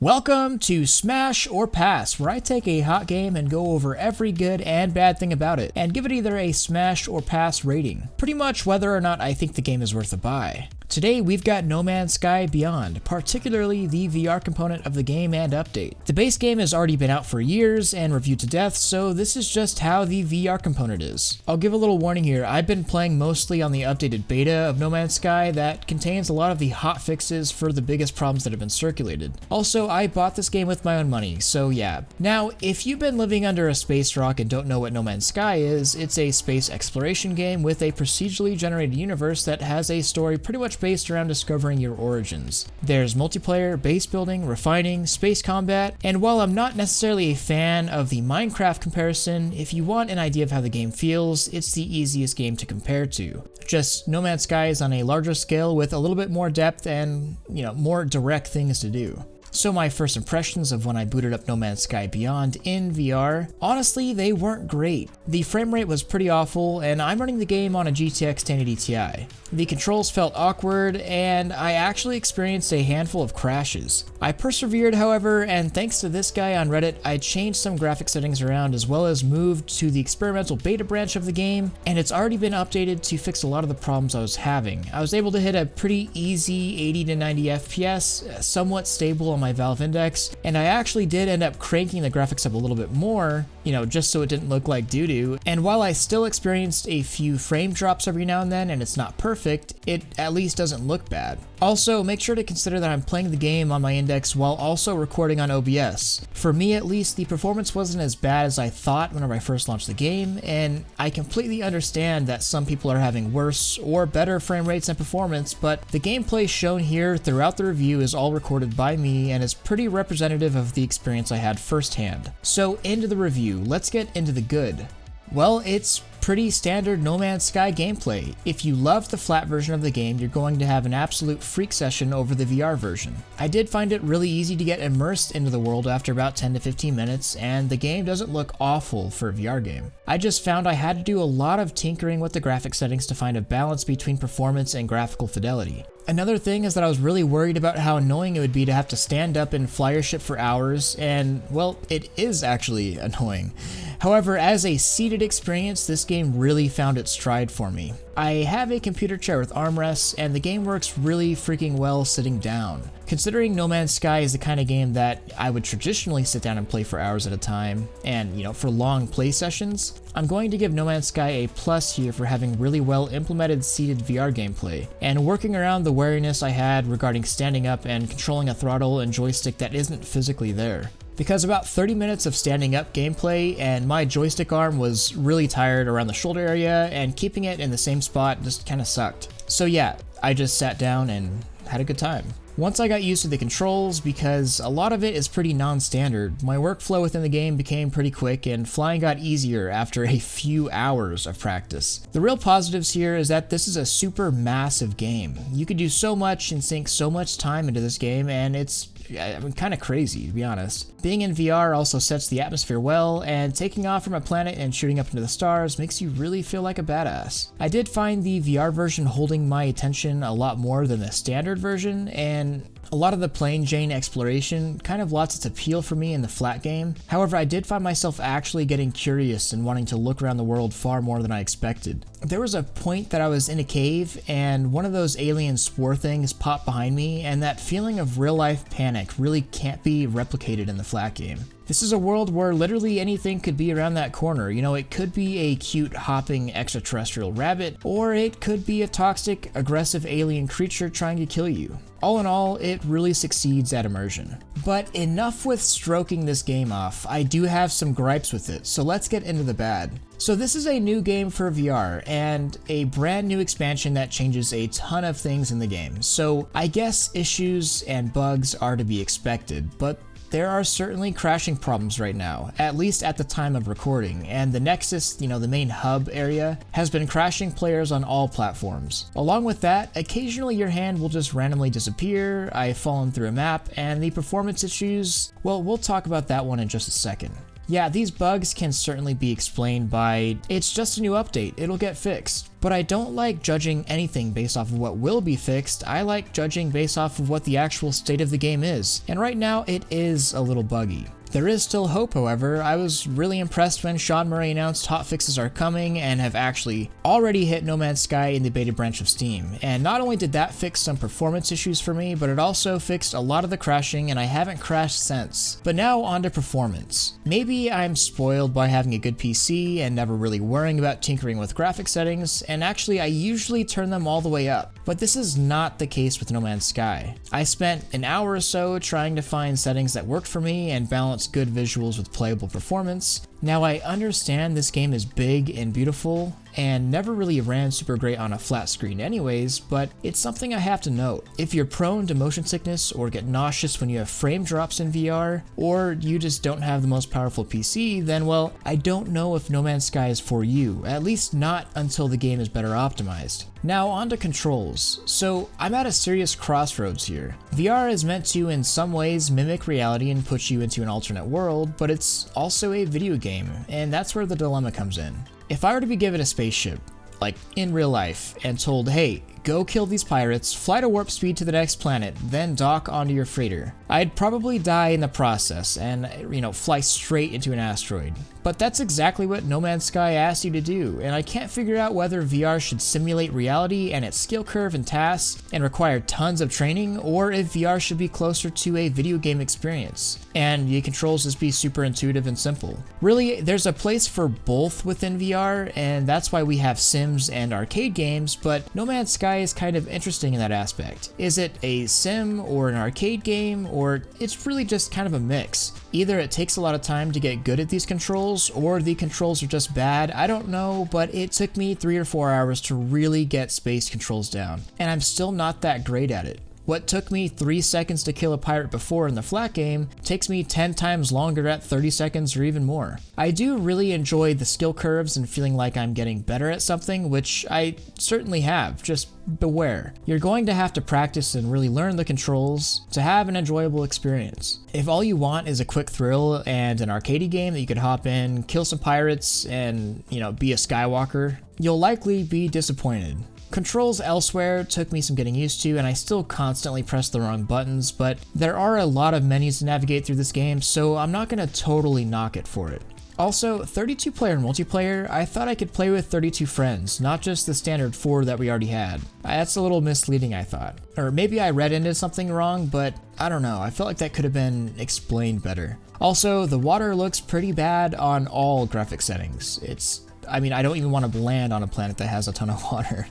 Welcome to Smash or Pass, where I take a hot game and go over every good and bad thing about it, and give it either a smash or pass rating. Pretty much whether or not I think the game is worth a buy. Today we've got No Man's Sky Beyond, particularly the VR component of the game and update. The base game has already been out for years and reviewed to death, so this is just how the VR component is. I'll give a little warning here, I've been playing mostly on the updated beta of No Man's Sky that contains a lot of the hot fixes for the biggest problems that have been circulated. Also, I bought this game with my own money, so yeah. Now, if you've been living under a space rock and don't know what No Man's Sky is, it's a space exploration game with a procedurally generated universe that has a story pretty much based around discovering your origins. There's multiplayer, base building, refining, space combat, and while I'm not necessarily a fan of the Minecraft comparison, if you want an idea of how the game feels, it's the easiest game to compare to. Just No Man's Sky is on a larger scale with a little bit more depth and, more direct things to do. So my first impressions of when I booted up No Man's Sky Beyond in VR, honestly, they weren't great. The frame rate was pretty awful, and I'm running the game on a GTX 1080 Ti. The controls felt awkward, and I actually experienced a handful of crashes. I persevered, however, and thanks to this guy on Reddit, I changed some graphic settings around as well as moved to the experimental beta branch of the game, and it's already been updated to fix a lot of the problems I was having. I was able to hit a pretty easy 80 to 90 FPS, somewhat stable on my Valve Index, and I actually did end up cranking the graphics up a little bit more, just so it didn't look like doo-doo. And while I still experienced a few frame drops every now and then and it's not perfect, it at least doesn't look bad. Also, make sure to consider that I'm playing the game on my Index while also recording on OBS. For me at least, the performance wasn't as bad as I thought whenever I first launched the game, and I completely understand that some people are having worse or better frame rates and performance, but the gameplay shown here throughout the review is all recorded by me and is pretty representative of the experience I had firsthand. So into the review, let's get into the good. Well, it's pretty standard No Man's Sky gameplay. If you love the flat version of the game, you're going to have an absolute freak session over the VR version. I did find it really easy to get immersed into the world after about 10 to 15 minutes, and the game doesn't look awful for a VR game. I just found I had to do a lot of tinkering with the graphic settings to find a balance between performance and graphical fidelity. Another thing is that I was really worried about how annoying it would be to have to stand up and fly your ship for hours, and well, it is actually annoying. However, as a seated experience, this game really found its stride for me. I have a computer chair with armrests, and the game works really freaking well sitting down. Considering No Man's Sky is the kind of game that I would traditionally sit down and play for hours at a time, and for long play sessions, I'm going to give No Man's Sky a plus here for having really well implemented seated VR gameplay, and working around the wariness I had regarding standing up and controlling a throttle and joystick that isn't physically there. Because about 30 minutes of standing up gameplay and my joystick arm was really tired around the shoulder area, and keeping it in the same spot just kinda sucked. So yeah, I just sat down and had a good time. Once I got used to the controls, because a lot of it is pretty non-standard, my workflow within the game became pretty quick and flying got easier after a few hours of practice. The real positives here is that this is a super massive game. You could do so much and sink so much time into this game, and it's kind of crazy, to be honest. Being in VR also sets the atmosphere well, and taking off from a planet and shooting up into the stars makes you really feel like a badass. I did find the VR version holding my attention a lot more than the standard version, and a lot of the plain Jane exploration kind of lost its appeal for me in the flat game. However, I did find myself actually getting curious and wanting to look around the world far more than I expected. There was a point that I was in a cave and one of those alien spore things popped behind me, and that feeling of real life panic really can't be replicated in the flat game. This is a world where literally anything could be around that corner. It could be a cute hopping extraterrestrial rabbit, or it could be a toxic, aggressive alien creature trying to kill you. All in all, it really succeeds at immersion. But enough with stroking this game off. I do have some gripes with it, so let's get into the bad. So this is a new game for VR, and a brand new expansion that changes a ton of things in the game. So I guess issues and bugs are to be expected, but there are certainly crashing problems right now, at least at the time of recording, and the Nexus, the main hub area, has been crashing players on all platforms. Along with that, occasionally your hand will just randomly disappear, I've fallen through a map, and the performance issues, well, we'll talk about that one in just a second. Yeah, these bugs can certainly be explained by, it's just a new update, it'll get fixed. But I don't like judging anything based off of what will be fixed, I like judging based off of what the actual state of the game is. And right now it is a little buggy. There is still hope, however. I was really impressed when Sean Murray announced hotfixes are coming and have actually already hit No Man's Sky in the beta branch of Steam. And not only did that fix some performance issues for me, but it also fixed a lot of the crashing and I haven't crashed since. But now on to performance. Maybe I'm spoiled by having a good PC and never really worrying about tinkering with graphic settings, and actually I usually turn them all the way up. But this is not the case with No Man's Sky. I spent an hour or so trying to find settings that worked for me and balance good visuals with playable performance. Now I understand this game is big and beautiful and never really ran super great on a flat screen anyways, but it's something I have to note. If you're prone to motion sickness or get nauseous when you have frame drops in VR, or you just don't have the most powerful PC, then well, I don't know if No Man's Sky is for you, at least not until the game is better optimized. Now on to controls. So I'm at a serious crossroads here. VR is meant to in some ways mimic reality and put you into an alternate world, but it's also a video game, and that's where the dilemma comes in. If I were to be given a spaceship, like in real life, and told, hey, go kill these pirates, fly to warp speed to the next planet, then dock onto your freighter, I'd probably die in the process and, fly straight into an asteroid. But that's exactly what No Man's Sky asks you to do, and I can't figure out whether VR should simulate reality and its skill curve and tasks and require tons of training, or if VR should be closer to a video game experience, and the controls just be super intuitive and simple. Really, there's a place for both within VR, and that's why we have Sims and arcade games, but No Man's Sky is kind of interesting in that aspect. Is it a sim or an arcade game, or it's really just kind of a mix? Either it takes a lot of time to get good at these controls, or the controls are just bad, I don't know, but it took me 3 or 4 hours to really get space controls down, and I'm still not that great at it. What took me 3 seconds to kill a pirate before in the flat game takes me 10 times longer at 30 seconds or even more. I do really enjoy the skill curves and feeling like I'm getting better at something, which I certainly have, just beware. You're going to have to practice and really learn the controls to have an enjoyable experience. If all you want is a quick thrill and an arcadey game that you could hop in, kill some pirates, and, be a Skywalker, you'll likely be disappointed. Controls elsewhere took me some getting used to, and I still constantly press the wrong buttons, but there are a lot of menus to navigate through this game, so I'm not going to totally knock it for it. Also, 32-player multiplayer, I thought I could play with 32 friends, not just the standard 4 that we already had. That's a little misleading, I thought. Or maybe I read into something wrong, but I don't know, I felt like that could have been explained better. Also, the water looks pretty bad on all graphic settings. I don't even want to land on a planet that has a ton of water.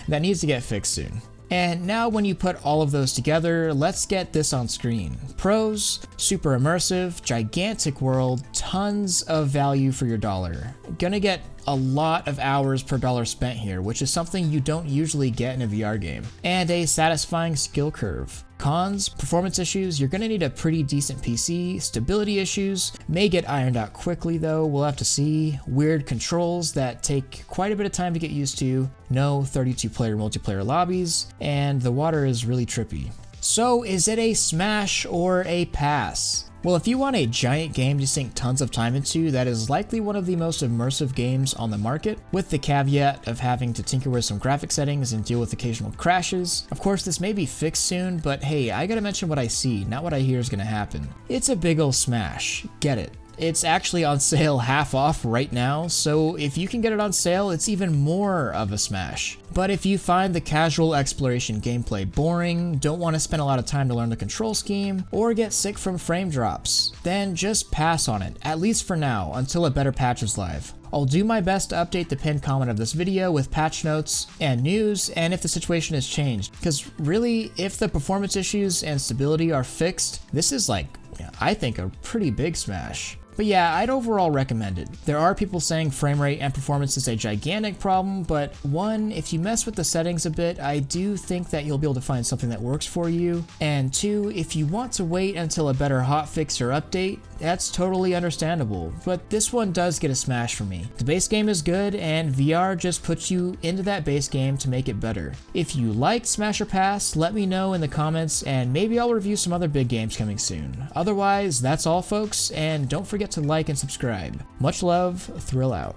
That needs to get fixed soon. And now when you put all of those together, let's get this on screen. Pros, super immersive, gigantic world, tons of value for your dollar. Gonna get a lot of hours per dollar spent here, which is something you don't usually get in a VR game. And a satisfying skill curve. Cons, performance issues, you're gonna need a pretty decent PC. Stability issues may get ironed out quickly though, we'll have to see. Weird controls that take quite a bit of time to get used to. No 32-player multiplayer lobbies, and the water is really trippy. So is it a smash or a pass? Well, if you want a giant game to sink tons of time into, that is likely one of the most immersive games on the market, with the caveat of having to tinker with some graphic settings and deal with occasional crashes. Of course, this may be fixed soon, but hey, I gotta mention what I see, not what I hear is gonna happen. It's a big ol' smash, get it. It's actually on sale half off right now, so if you can get it on sale, it's even more of a smash. But if you find the casual exploration gameplay boring, don't want to spend a lot of time to learn the control scheme, or get sick from frame drops, then just pass on it, at least for now, until a better patch is live. I'll do my best to update the pinned comment of this video with patch notes and news, and if the situation has changed. Because really, if the performance issues and stability are fixed, this is I think a pretty big smash. But yeah, I'd overall recommend it. There are people saying frame rate and performance is a gigantic problem, but one, if you mess with the settings a bit, I do think that you'll be able to find something that works for you. And two, if you want to wait until a better hotfix or update, that's totally understandable, but this one does get a smash for me. The base game is good, and VR just puts you into that base game to make it better. If you liked Smash or Pass, let me know in the comments, and maybe I'll review some other big games coming soon. Otherwise, that's all folks, and don't forget forget to like and subscribe. Much love, Thrill out.